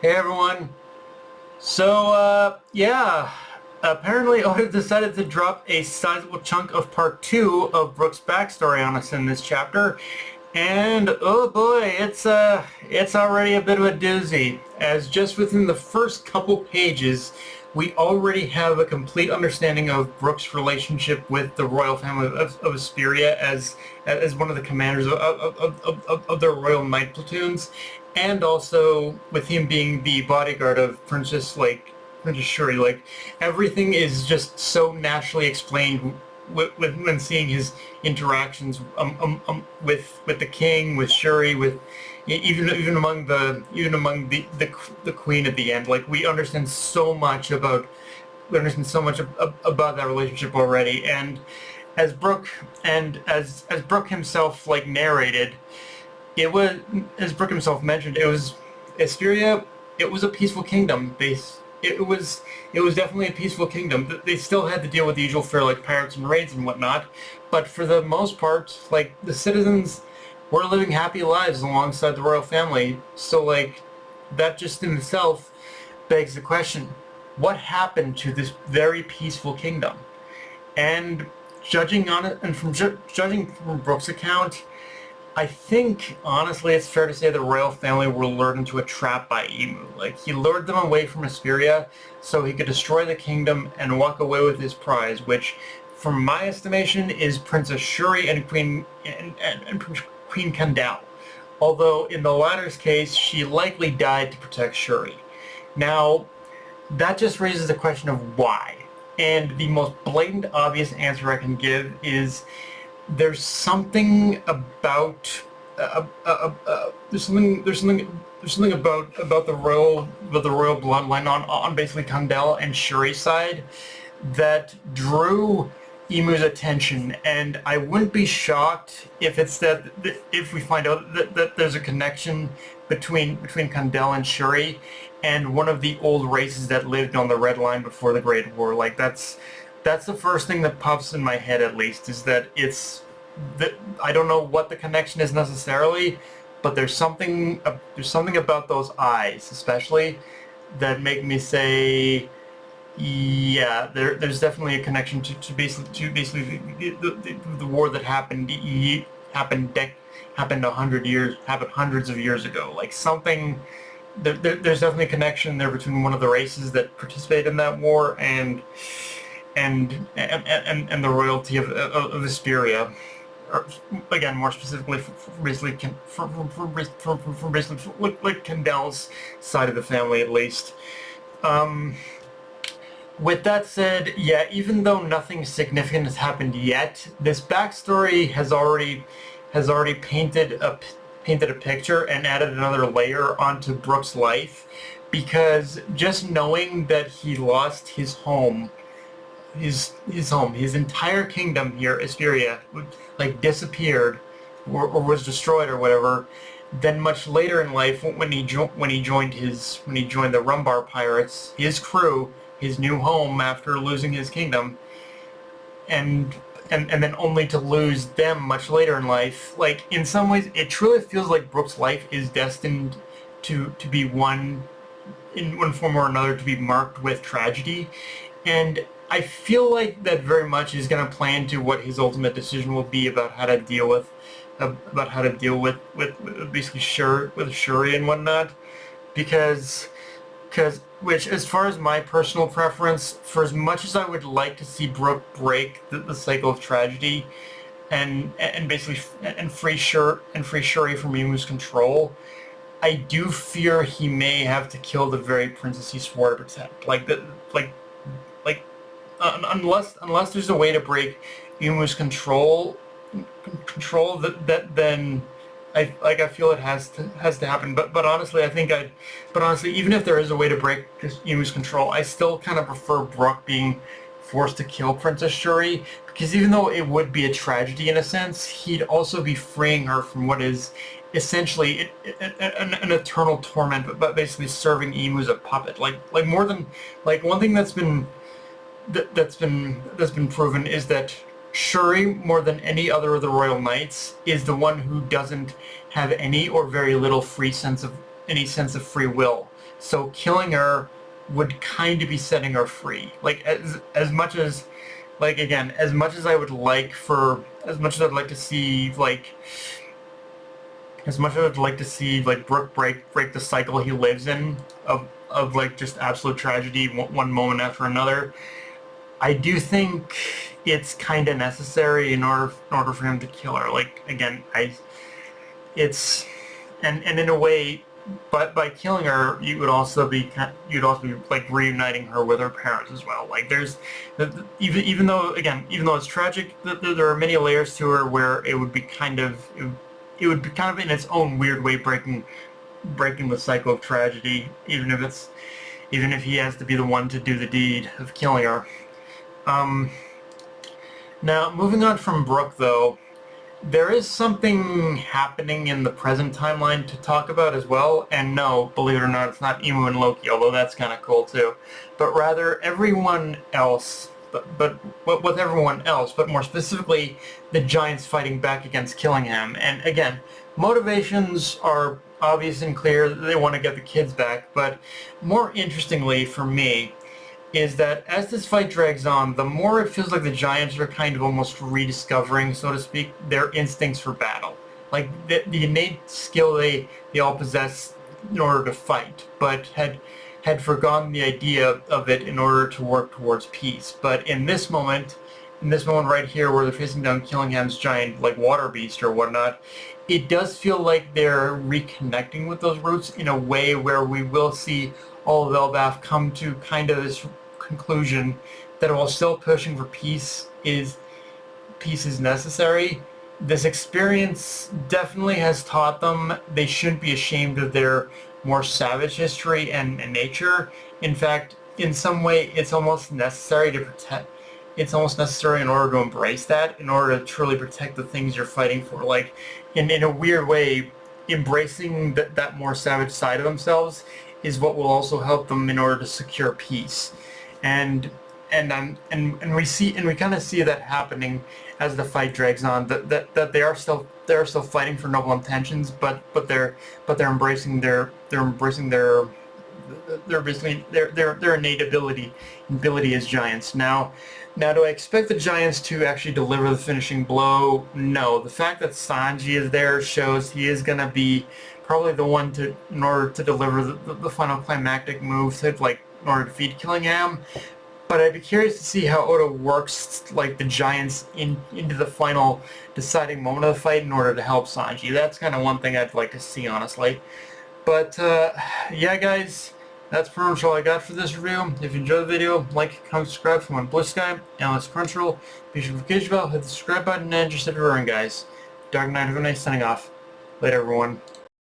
Hey everyone. Yeah, apparently Oda decided to drop a sizable chunk of part 2 of Brook's backstory on us in this chapter. And oh boy, it's already a bit of a doozy, as just within the first couple pages, we already have a complete understanding of Brook's relationship with the royal family of Asperia as one of the commanders of their royal knight platoons, and also with him being the bodyguard of Princess Shuri. Like everything is just so naturally explained when seeing his interactions with the king, with Shuri, with even among the queen at the end. Like we understand so much about that relationship already. And as Brook as Brook himself like narrated, it was, as Brook himself mentioned, it was Asperia. It was a peaceful kingdom. It was definitely a peaceful kingdom. They still had to deal with the usual fare like pirates and raids and whatnot, but for the most part, like the citizens were living happy lives alongside the royal family. So like that just in itself begs the question: what happened to this very peaceful kingdom? And judging on it, and judging from Brook's account, I think, honestly, it's fair to say the royal family were lured into a trap by Emu. Like, he lured them away from Asperia so he could destroy the kingdom and walk away with his prize, which, from my estimation, is Princess Shuri and Queen Kandal. Although, in the latter's case, she likely died to protect Shuri. Now, that just raises the question of why. And the most blatant, obvious answer I can give is there's something about there's something about the royal bloodline on basically Kandel and Shuri's side that drew Emu's attention, and I wouldn't be shocked if it's if we find out that there's a connection between Kandel and Shuri and one of the old races that lived on the Red Line before the Great War. Like that's the first thing that pops in my head, at least, is that it's that I don't know what the connection is necessarily, but there's something about those eyes, especially, that make me say, yeah, there's definitely a connection to basically the war that happened happened hundreds of years ago. Like something. There's definitely a connection there between one of the races that participated in that war and the royalty of Asperia, or again, more specifically, from basically like Kandel's side of the family, at least. Um, with that said, yeah, even though nothing significant has happened yet, this backstory has already painted a picture and added another layer onto Brook's life, because just knowing that he lost his home, his entire kingdom here, Asperia, like disappeared or was destroyed or whatever. Then much later in life, when he joined the Rumbar pirates, his crew, his new home after losing his kingdom, and and then only to lose them much later in life. Like in some ways, it truly feels like Brook's life is destined to be one, in one form or another, to be marked with tragedy. And I feel like that very much is going to play into what his ultimate decision will be about how to deal with basically Shuri and whatnot, because which, as far as my personal preference, for as much as I would like to see Brook break the cycle of tragedy and basically free Shuri from Emu's control, I do fear he may have to kill the very princess he swore to protect. Unless there's a way to break Emu's control, that then I feel it has to happen. But honestly, even if there is a way to break Emu's control, I still kind of prefer Brook being forced to kill Princess Shuri, because even though it would be a tragedy in a sense, he'd also be freeing her from what is essentially an eternal torment, but basically serving Emu as a puppet. Like more than, like, one thing that's been proven is that Shuri, more than any other of the Royal Knights, is the one who doesn't have any or very little sense of free will. so killing her would kind of be setting her free. Like as much as, like again, as much as I would like for, as much as I'd like to see like, as much as I'd like to see like Brook break the cycle he lives in of like just absolute tragedy one moment after another, I do think it's kind of necessary in order for him to kill her. Like again, it's and in a way, but by killing her, you'd also be like reuniting her with her parents as well. Like there's even though again, even though it's tragic, there are many layers to her where it would be kind of it would be kind of in its own weird way breaking the cycle of tragedy, even if he has to be the one to do the deed of killing her. Now, moving on from Brook, though, there is something happening in the present timeline to talk about as well, and no, believe it or not, it's not Imu and Loki, although that's kind of cool too, but rather everyone else, but with everyone else, but more specifically, the Giants fighting back against Killingham. And again, motivations are obvious and clear, they want to get the kids back, but more interestingly for me, is that as this fight drags on, the more it feels like the Giants are kind of almost rediscovering, so to speak, their instincts for battle. Like the innate skill they all possess in order to fight, but had forgotten the idea of it in order to work towards peace. But in this moment right here where they're facing down Killingham's giant like water beast or whatnot, it does feel like they're reconnecting with those roots in a way where we will see all of Elbaf come to kind of this conclusion that while still pushing for peace is necessary. This experience definitely has taught them they shouldn't be ashamed of their more savage history and nature. In fact, in some way, it's almost necessary to protect. It's almost necessary in order to embrace that, in order to truly protect the things you're fighting for. Like, in a weird way, embracing that more savage side of themselves is what will also help them in order to secure peace. And we kind of see that happening as the fight drags on. That they are still fighting for noble intentions, but they're embracing their innate ability as Giants. Now, do I expect the Giants to actually deliver the finishing blow? No. The fact that Sanji is there shows he is going to be probably the one in order to deliver the final climactic move to in order to defeat Killingham. But I'd be curious to see how Oda works like the Giants into the final deciding moment of the fight in order to help Sanji. That's kind of one thing I'd like to see, honestly. But yeah, guys, that's pretty much all I got for this review. If you enjoyed the video, like, comment, subscribe for more Blue Sky, Analyst Crunchyroll, be sure to notification bell, hit the subscribe button, and just hit everyone, guys. Dark Knight of a Night signing off. Later, everyone.